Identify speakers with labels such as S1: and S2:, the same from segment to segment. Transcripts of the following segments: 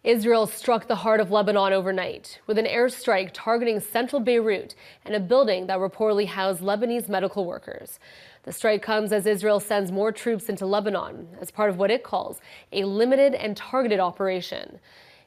S1: Israel struck the heart of Lebanon overnight with an airstrike targeting central Beirut and a building that reportedly housed Lebanese medical workers. The strike comes as Israel sends more troops into Lebanon as part of what it calls a limited and targeted operation.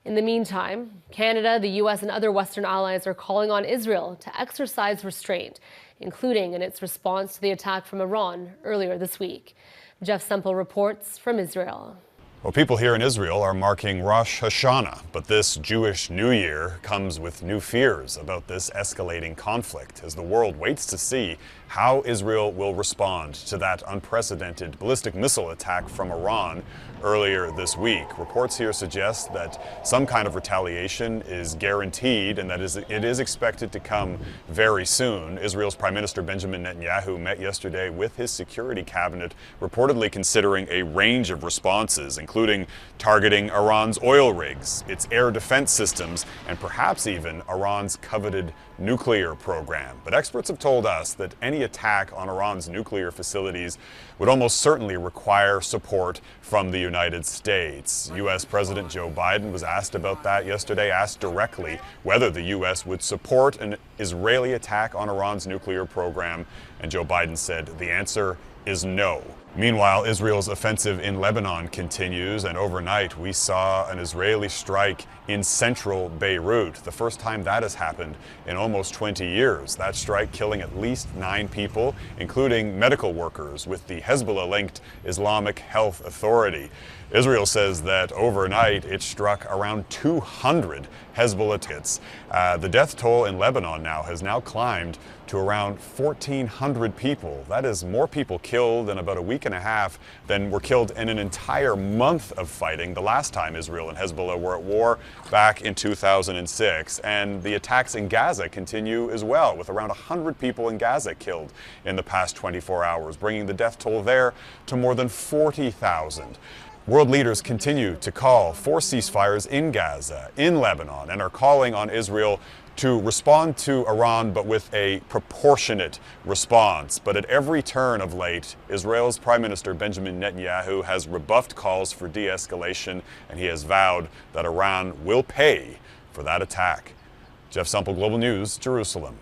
S1: In the meantime, Canada, the U.S., and other Western allies are calling on Israel to exercise restraint, including in its response to the attack from Iran earlier this week. Jeff Semple reports from Israel.
S2: Well, people here in Israel are marking Rosh Hashanah, but this Jewish New Year comes with new fears about this escalating conflict as the world waits to see how Israel will respond to that unprecedented ballistic missile attack from Iran earlier this week. Reports here suggest that some kind of retaliation is guaranteed and that it is expected to come very soon. Israel's Prime Minister Benjamin Netanyahu met yesterday with his security cabinet, reportedly considering a range of responses, including targeting Iran's oil rigs, its air defense systems, and perhaps even Iran's coveted nuclear program. But experts have told us that any attack on Iran's nuclear facilities would almost certainly require support from the United States. U.S. President Joe Biden was asked about that yesterday, asked directly whether the U.S. would support an Israeli attack on Iran's nuclear program, and Joe Biden said the answer is no. Meanwhile, Israel's offensive in Lebanon continues, and overnight we saw an Israeli strike in central Beirut, the first time that has happened in almost 20 years. That strike killing at least 9 people, including medical workers with the Hezbollah-linked Islamic Health Authority. Israel says that overnight it struck around 200 Hezbollah targets. The death toll in Lebanon has now climbed to around 1,400 people. That is more people killed in about a week and a half than were killed in an entire month of fighting the last time Israel and Hezbollah were at war back in 2006. And the attacks in Gaza continue as well, with around 100 people in Gaza killed in the past 24 hours, bringing the death toll there to more than 40,000. World leaders continue to call for ceasefires in Gaza, in Lebanon, and are calling on Israel to respond to Iran, but with a proportionate response. But at every turn of late, Israel's Prime Minister Benjamin Netanyahu has rebuffed calls for de-escalation, and he has vowed that Iran will pay for that attack. Jeff Semple, Global News, Jerusalem.